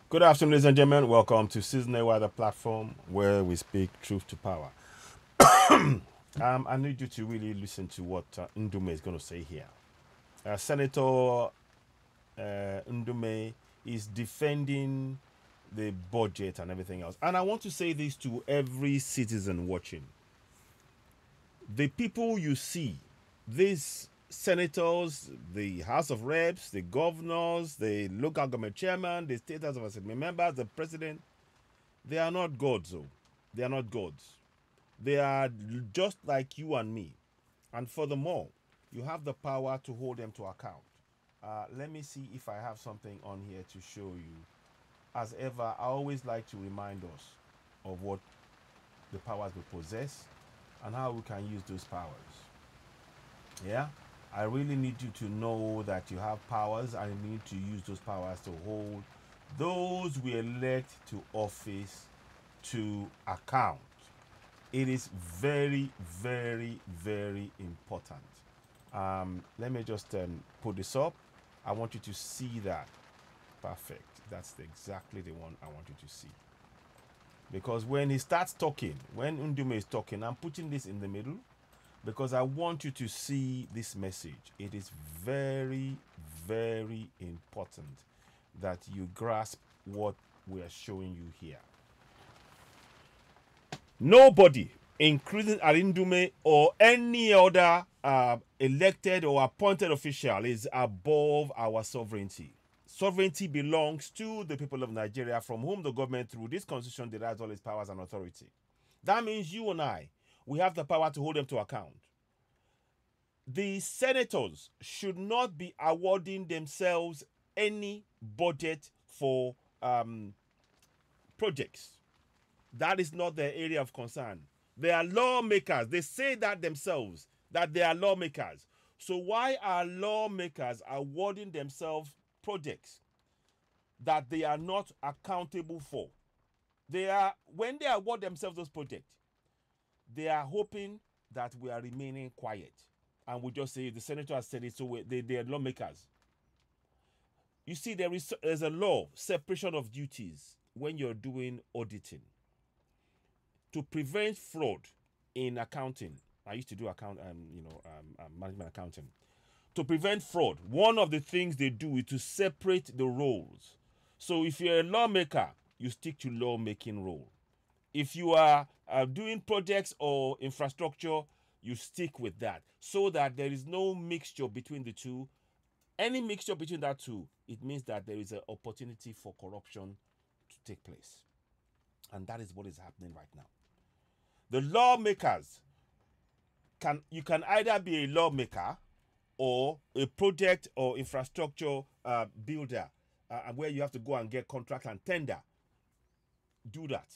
Good afternoon, ladies and gentlemen. Welcome to Season A, the platform where we speak truth to power. I need you to really listen to what Ndume is going to say here. Senator Ndume is defending the budget and everything else. And I want to say this to every citizen watching. The people you see, these senators, the House of Reps, the governors, the local government chairman, the state House of Assembly members, the president, they are not gods, though. They are not gods. They are just like you and me. And furthermore, you have the power to hold them to account. Let me see if I have something on here to show you. As ever, I always like to remind us of what the powers we possess and how we can use those powers. Yeah? I really need you to know that you have powers and you need to use those powers to hold those we elect to office to account. It is very, very, very important. Let me just put this up. I want you to see that. Perfect. That's exactly the one I want you to see. Because when he starts talking, when Ndume is talking, I'm putting this in the middle because I want you to see this message. It is very, very important that you grasp what we are showing you here. Nobody, including Ndume or any other elected or appointed official, is above our sovereignty. Sovereignty belongs to the people of Nigeria, from whom the government, through this constitution, derives all its powers and authority. That means you and I, we have the power to hold them to account. The senators should not be awarding themselves any budget for projects. That is not their area of concern. They are lawmakers. They say that themselves, that they are lawmakers. So why are lawmakers awarding themselves projects that they are not accountable for? When they award themselves those projects, they are hoping that we are remaining quiet. And we just say, the senator has said it, so they are lawmakers. You see, there's a law, separation of duties, when you're doing auditing. To prevent fraud in accounting, I used to do management accounting. To prevent fraud, one of the things they do is to separate the roles. So if you're a lawmaker, you stick to lawmaking role. If you are doing projects or infrastructure, you stick with that, so that there is no mixture between the two. Any mixture between that two, it means that there is an opportunity for corruption to take place. And that is what is happening right now. The lawmakers, you can either be a lawmaker or a project or infrastructure builder, where you have to go and get contract and tender. Do that.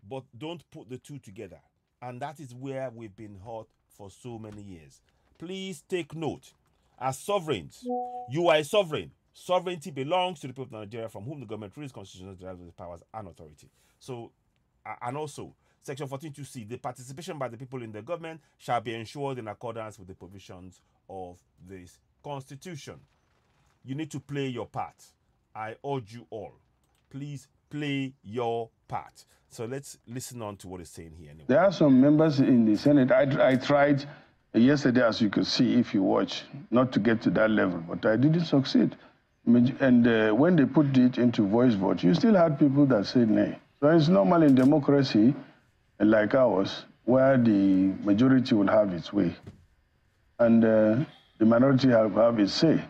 But don't put the two together. And that is where we've been hurt for so many years. Please take note. As sovereigns, you are a sovereign. Sovereignty belongs to the people of Nigeria, from whom the government through its constitution derives its powers and authority. So, and also, Section 14.2c, the participation by the people in the government shall be ensured in accordance with the provisions of this constitution. You need to play your part. I urge you all, please play your part. So let's listen on to what he's saying here. Anyway. There are some members in the Senate. I tried yesterday, as you could see, if you watch, not to get to that level, but I didn't succeed. And when they put it into voice vote, you still had people that said nay. So it's normal in democracy like ours, where the majority will have its way and the minority have its say.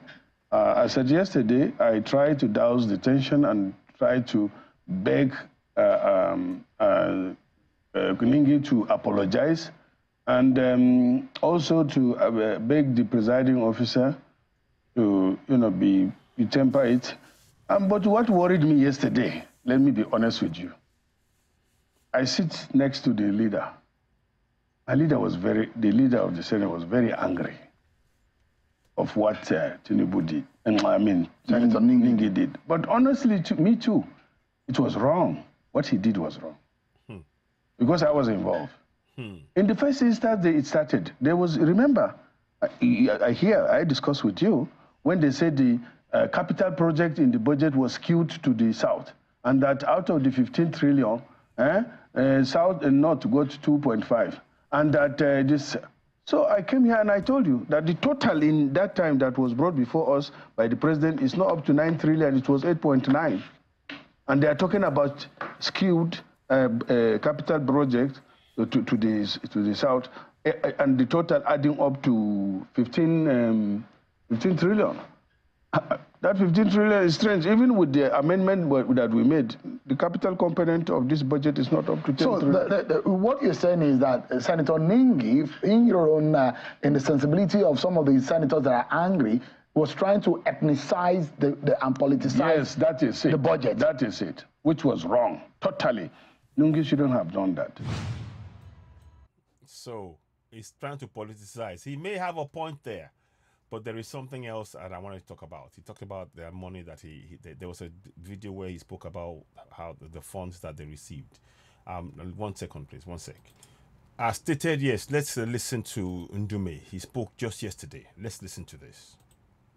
I said yesterday, I tried to douse the tension and try to beg Kuningi to apologize, and also to beg the presiding officer to, be temper it. But what worried me yesterday, let me be honest with you, I sit next to the leader. The leader of the Senate was very angry of what Tinubu did. And Senator Ningi did. But honestly, to me too, it was wrong. What he did was wrong. Because I was involved. In the first instance it started, there was, remember, I discussed with you, when they said the capital project in the budget was skewed to the south, and that out of the 15 trillion, south and north got 2.5, and that this. So I came here and I told you that the total in that time that was brought before us by the president is not up to 9 trillion, it was 8.9. And they are talking about skewed capital project to the south, and the total adding up to 15 trillion. That 15 trillion is strange. Even with the amendment that we made, the capital component of this budget is not up to 10 trillion. So what you're saying is that Senator Ningi, in your own, in the sensibility of some of the senators that are angry, was trying to ethnicize and politicize the budget. That is it, which was wrong, totally. Ningi shouldn't have done that. So he's trying to politicize. He may have a point there. But there is something else that I want to talk about. He talked about the money that there was a video where he spoke about how the funds that they received. 1 second, please, 1 sec. As stated, yes, let's listen to Ndume. He spoke just yesterday. Let's listen to this.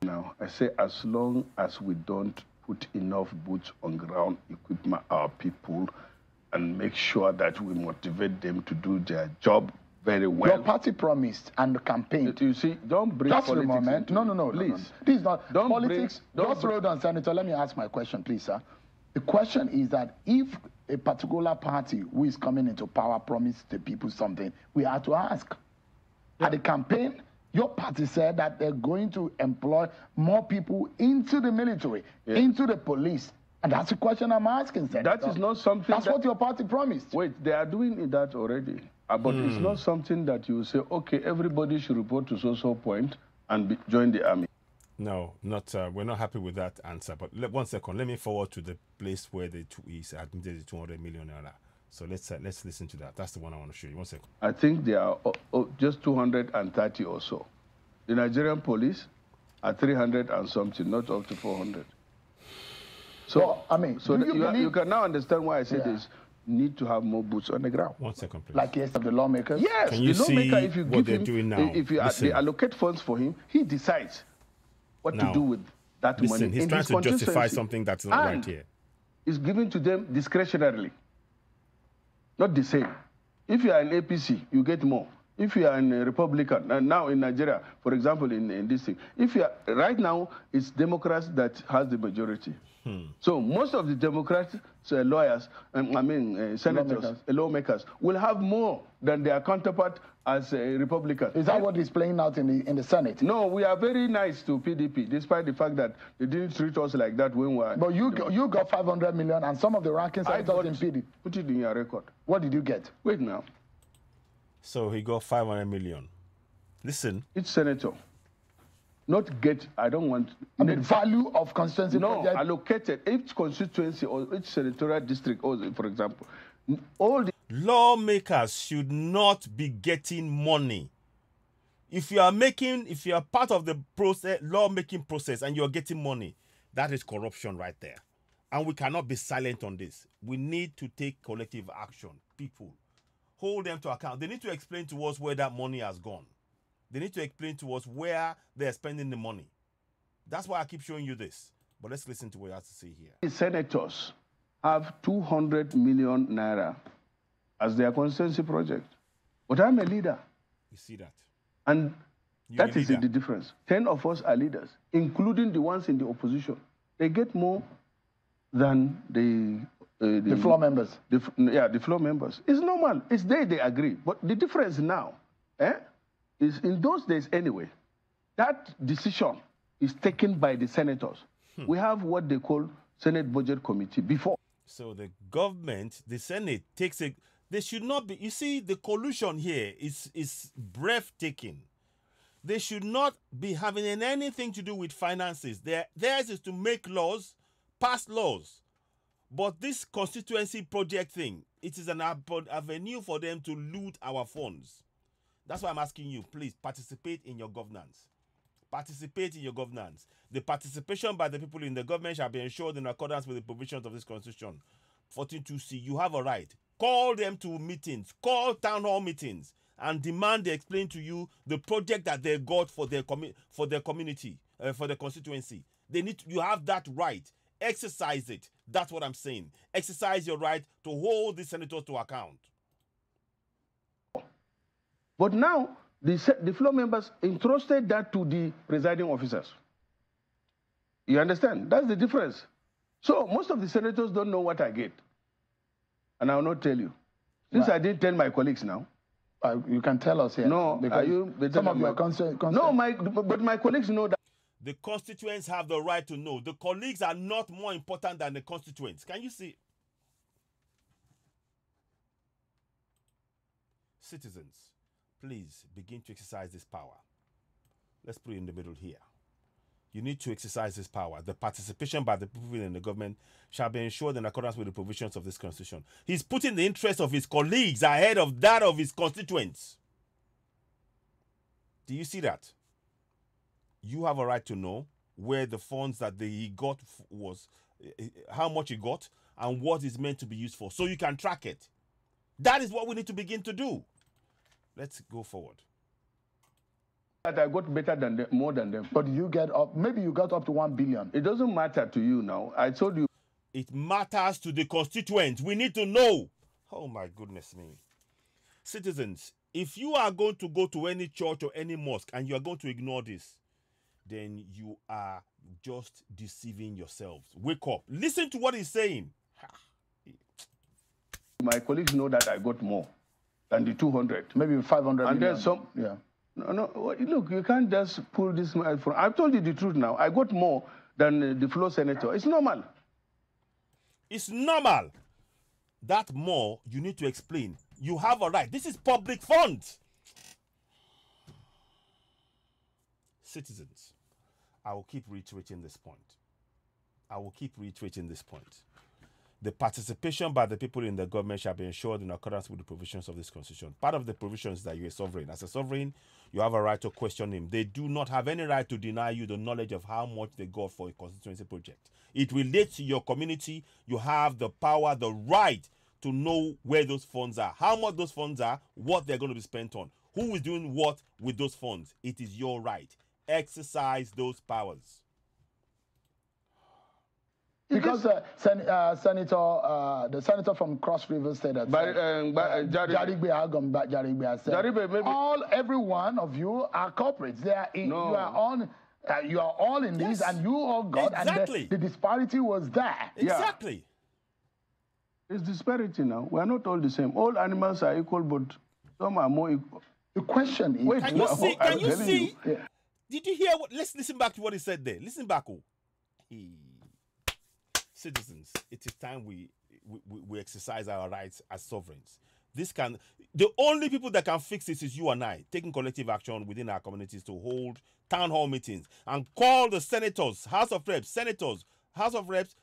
Now, I say as long as we don't put enough boots on ground, equip our people, and make sure that we motivate them to do their job very well. Your party promised and campaigned. You see, don't bring just politics. Just a moment. No, please. No. This is not don't politics. Just hold on, Senator. Let me ask my question, please, sir. The question is that if a particular party who is coming into power promised the people something, we have to ask. At the campaign, your party said that they're going to employ more people into the military, into the police. And that's the question I'm asking, Senator. That is not something... That's what your party promised. Wait, they are doing that already. But it's not something that you say, okay, everybody should report to so-so point and join the army. No, not. We're not happy with that answer. But 1 second, let me forward to the place where he's admitted the 200 million naira. So let's listen to that. That's the one I want to show you. 1 second. I think there are just 230 or so. The Nigerian police are 300 and something, not up to 400. So, well, I mean, so you can now understand why I say this. Need to have more boots on the ground. 1 second, please. Like yes, of the lawmakers? Yes, can you the lawmaker, see if you what give they're him, doing now? If you they allocate funds for him, he decides what to do with that money. He's trying to justify something that's not right here. It's given to them discretionarily, not the same. If you are an APC, you get more. If you are a Republican, and now in Nigeria, for example, in this thing, if you are, right now, it's Democrats that has the majority. So most of the Democrats, lawyers, senators, lawmakers, will have more than their counterpart as a Republican. Is that what is playing out in the Senate? No, we are very nice to PDP, despite the fact that they didn't treat us like that when we were... But you got 500 million, and some of the ranking senators in PDP. Put it in your record. What did you get? Wait now. So he got 500 million. Listen. Each senator. Not get, I don't want... I mean, value of constituency project. Allocated. Each constituency or each senatorial district, for example, all the... Lawmakers should not be getting money. If you are part of the process, lawmaking process, and you're getting money, that is corruption right there. And we cannot be silent on this. We need to take collective action. People, hold them to account. They need to explain to us where that money has gone. They need to explain to us where they're spending the money. That's why I keep showing you this. But let's listen to what he has to say here. The senators have 200 million naira as their constituency project. But I'm a leader. You see that? And that is the difference. 10 of us are leaders, including the ones in the opposition. They get more than the floor members. The floor members. It's normal. It's they agree. But the difference now, is in those days anyway, that decision is taken by the senators. We have what they call Senate Budget Committee before. So the government, the Senate takes a... They should not be... You see, the collusion here is breathtaking. They should not be having anything to do with finances. Theirs is to make laws, pass laws. But this constituency project thing, it is an avenue for them to loot our funds. That's why I'm asking you, please participate in your governance. Participate in your governance. The participation by the people in the government shall be ensured in accordance with the provisions of this constitution. 14.2c, you have a right. Call them to meetings, call town hall meetings, and demand they explain to you the project that they got for their community, for their constituency. You have that right. Exercise it. That's what I'm saying. Exercise your right to hold the senators to account. But now, the floor members entrusted that to the presiding officers. You understand? That's the difference. So most of the senators don't know what I get. And I will not tell you. Since I didn't tell my colleagues now. You can tell us here. No, because some of your No, but my colleagues know that. The constituents have the right to know. The colleagues are not more important than the constituents. Can you see? Citizens, please begin to exercise this power. Let's put it in the middle here. You need to exercise this power. The participation by the people in the government shall be ensured in accordance with the provisions of this constitution. He's putting the interests of his colleagues ahead of that of his constituents. Do you see that? You have a right to know where the funds that he got was, how much he got, and what is meant to be used for, so you can track it. That is what we need to begin to do. Let's go forward. That I got better than them, more than them. But you get up, maybe you got up to 1 billion. It doesn't matter to you now. I told you. It matters to the constituents. We need to know. Oh my goodness me. Citizens, if you are going to go to any church or any mosque and you are going to ignore this, then you are just deceiving yourselves. Wake up. Listen to what he's saying. My colleagues know that I got more than the 200. Maybe 500 and million. There's some. Yeah. No, look, you can't just pull this. I've told you the truth now. I got more than the floor senator. It's normal. It's normal. That more, you need to explain. You have a right. This is public funds. Citizens, I will keep reiterating this point. I will keep reiterating this point. The participation by the people in the government shall be ensured in accordance with the provisions of this constitution. Part of the provisions is that you're a sovereign. As a sovereign, you have a right to question him. They do not have any right to deny you the knowledge of how much they got for a constituency project. It relates to your community. You have the power, the right to know where those funds are, how much those funds are, what they're going to be spent on, who is doing what with those funds. It is your right. Exercise those powers. Because the senator from Cross River State said, every one of you are corporates. They are in, you are all in this, and you all got, exactly. And the disparity was there. Exactly. Yeah. It's disparity now. We are not all the same. All animals are equal, but some are more equal. The question is, can you see? Can you see? Yeah. Did you hear what? Let's listen back to what he said there. Listen back. Citizens, it is time we exercise our rights as sovereigns. The only people that can fix this is you and I, taking collective action within our communities to hold town hall meetings and call the senators, House of Reps, senators, House of Reps,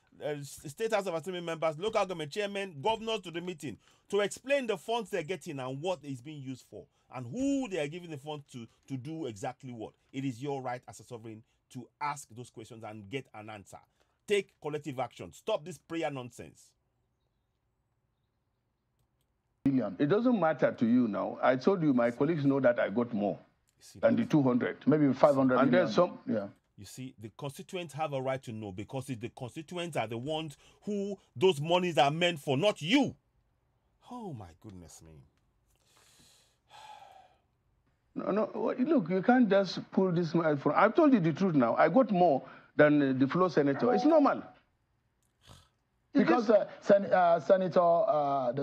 State House of Assembly members, local government chairmen, governors to the meeting to explain the funds they're getting and what is being used for and who they are giving the funds to do exactly what. It is your right as a sovereign to ask those questions and get an answer. Take collective action. Stop this prayer nonsense. It doesn't matter to you now. I told you my colleagues know that I got more than the 200. Maybe 500 and million. There's some. Yeah. You see, the constituents have a right to know because the constituents are the ones who those monies are meant for, not you. Oh my goodness me. No, look, you can't just pull this. I've told you the truth now. I got more than the floor senator. It's normal. Because the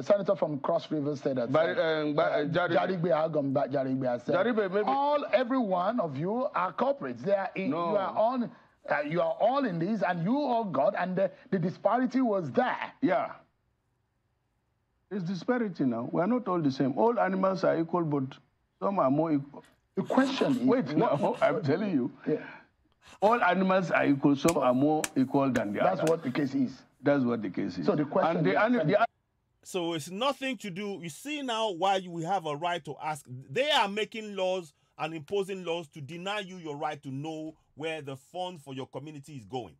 senator from Cross River State said, every one of you are corporates. They are in, you are all in this, and you all got, and the disparity was there. Yeah. It's disparity now. We are not all the same. All animals are equal, but some are more equal. The question is... Wait, no, I'm telling you. Yeah. All animals are equal. Some are more equal than the others. That's what the case is. That's what the case is. So the question so it's nothing to do... You see now why we have a right to ask. They are making laws and imposing laws to deny you your right to know where the fund for your community is going.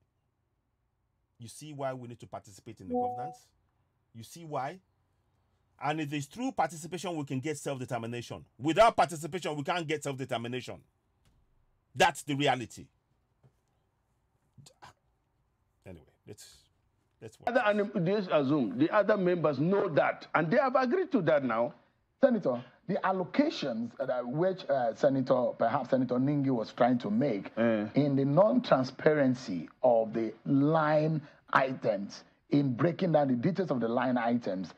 You see why we need to participate in the governance? You see why? And it is through participation we can get self-determination. Without participation, we can't get self-determination. That's the reality. Let's watch. Let's assume the other members know that, and they have agreed to that now. Senator, the allocations which perhaps Senator Ningi was trying to make in the non-transparency of the line items, in breaking down the details of the line items,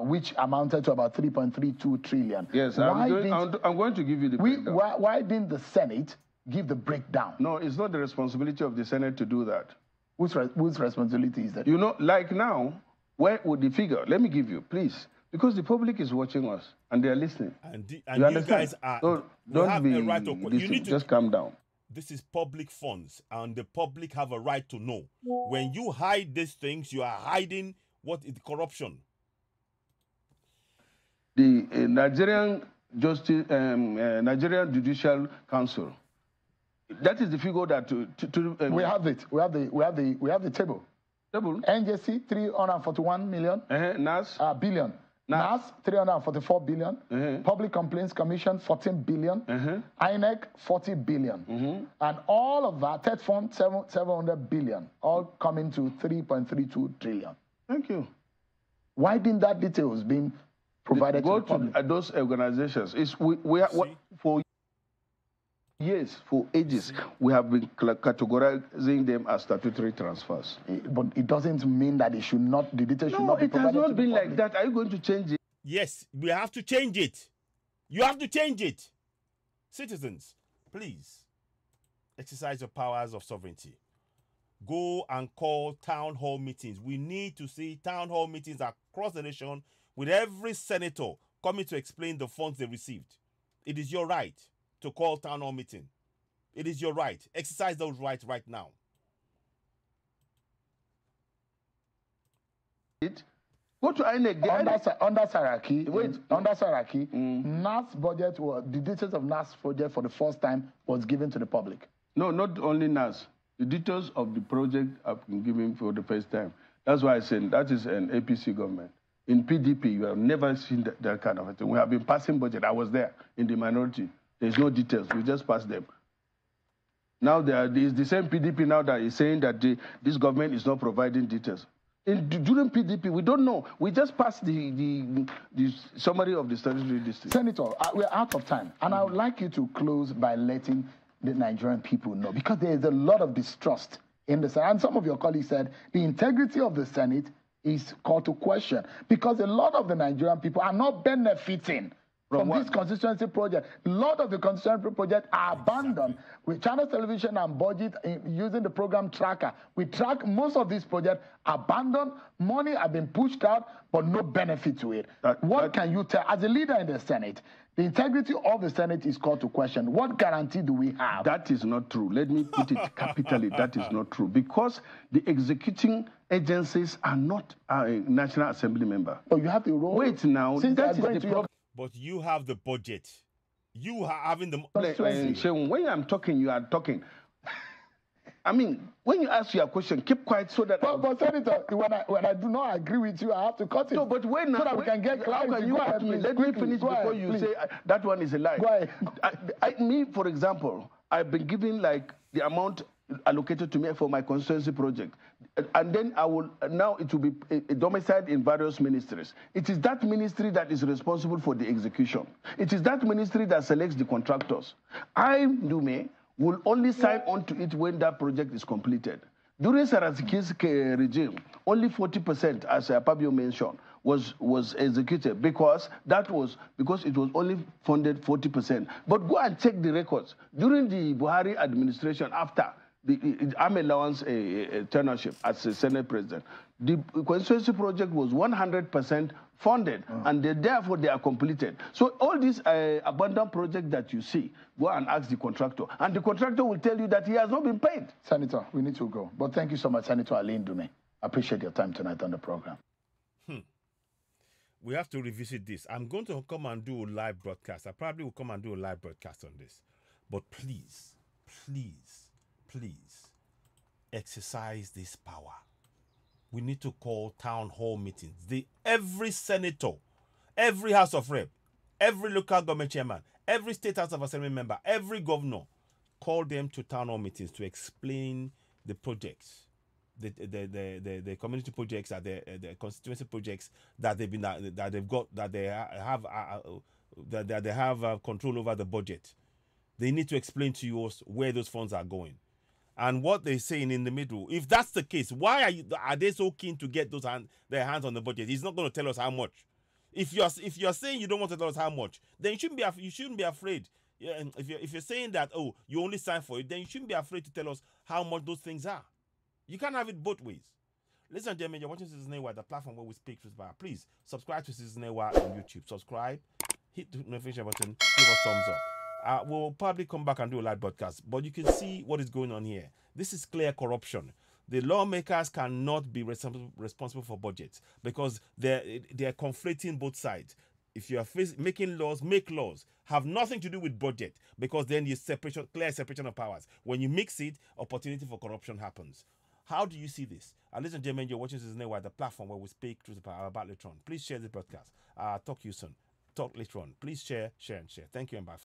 which amounted to about 3.32 trillion. Yes, I'm going to give you the breakdown. Why didn't the Senate give the breakdown? No, it's not the responsibility of the Senate to do that. Whose responsibility is that? You know, like now, where would the figure? Let me give you, please. Because the public is watching us and they are listening. And you guys are... So don't be... Right you need to just calm down. This is public funds, and the public have a right to know. When you hide these things, you are hiding what is corruption. The Nigerian Judicial Council. That is the figure that we have it. We have the table. Table. NJC 341 million. NAS billion. NAS 344 billion. Public Complaints Commission 14 billion. INEC 40 billion. And all of that, TED Fund 700 billion, all coming to 3.32 trillion. Thank you. Why didn't that details being provided to the public? Go to those organizations. For years, for ages, we have been categorizing them as statutory transfers. But it doesn't mean that it should not, the details should not be provided to the public. No, it has not been like that. Are you going to change it? Yes, we have to change it. You have to change it. Citizens, please exercise your powers of sovereignty. Go and call town hall meetings. We need to see town hall meetings across the nation with every senator coming to explain the funds they received. It is your right to call town hall meeting. It is your right. Exercise those rights right now. Go to INEC. Under Saraki, NAS budget, the details of NAS budget for the first time was given to the public. No, not only NAS. The details of the project have been given for the first time. That's why I said that is an APC government. In PDP, you have never seen that kind of a thing. We have been passing budget. I was there in the minority. There's no details. We just pass them. Now it's the same PDP now that is saying that this government is not providing details. During PDP, we don't know. We just passed the summary of the statutory district. Senator, we're out of time, and I would like you to close by letting the Nigerian people know, because there is a lot of distrust in the Senate. And some of your colleagues said the integrity of the Senate is called to question, because a lot of the Nigerian people are not benefiting from this constituency project. A lot of the constituency projects are abandoned. With Channel Television and Budget using the program tracker, we track most of these projects abandoned. Money have been pushed out, but no benefit to it. What can you tell, as a leader in the Senate, the integrity of the Senate is called to question. What guarantee do we have? That is not true. Let me put it capitally. That is not true. Because the executing agencies are not a National Assembly member. Oh, you have the role. Wait now. That is the problem. But you have the budget. You are having the... When I'm talking, you are talking. I mean, when you ask your question, keep quiet so that... But Senator, when I do not agree with you, I have to cut it. No, but when... So that we can get clarity. How can you cut me? Let me finish before you say that one is a lie. Go ahead. Me, for example, I've been given like the amount allocated to me for my constituency project. And then now it will be domiciled in various ministries. It is that ministry that is responsible for the execution. It is that ministry that selects the contractors. I, Ndume, will only sign on to it when that project is completed. During Saraki's regime, only 40%, as Pabio mentioned, was executed because it was only funded 40%. But go and check the records. During the Buhari administration, after the army allowance tenureship as a Senate president, the constituency project was 100% funded, and therefore they are completed. So all these abandoned projects that you see, go and ask the contractor, and the contractor will tell you that he has not been paid. Senator, we need to go. But thank you so much, Senator Ndume. I appreciate your time tonight on the program. We have to revisit this. I'm going to come and do a live broadcast. I probably will come and do a live broadcast on this. But please, please, please, exercise this power. We need to call town hall meetings. Every senator, every House of Rep, every local government chairman, every state House of Assembly member, every governor, call them to town hall meetings to explain the projects. the community projects, are the constituency projects that they've been that they've got, that they have that they have control over the budget. They need to explain to you where those funds are going and what they're saying in the middle. If that's the case, why are they so keen to get their hands on the budget? He's not going to tell us how much. If you're saying you don't want to tell us how much, then you shouldn't be afraid. Yeah, and if you're saying that, oh, you only sign for it, then you shouldn't be afraid to tell us how much those things are. You can't have it both ways. Ladies and gentlemen, you're watching Citizen Ewa, the platform where we speak truth. Please subscribe to Citizen Ewa on YouTube. Subscribe, hit the notification button, give us thumbs up. We'll probably come back and do a live broadcast, but you can see what is going on here. This is clear corruption. The lawmakers cannot be responsible for budgets because they're conflating both sides. If you are making laws, make laws. Have nothing to do with budget, because then you clear separation of powers. When you mix it, opportunity for corruption happens. How do you see this? Ladies and gentlemen, you're watching Citizen Ewa, the platform where we speak truth about later on. Please share the broadcast. Talk to you soon. Talk later on. Please share, and share. Thank you and bye.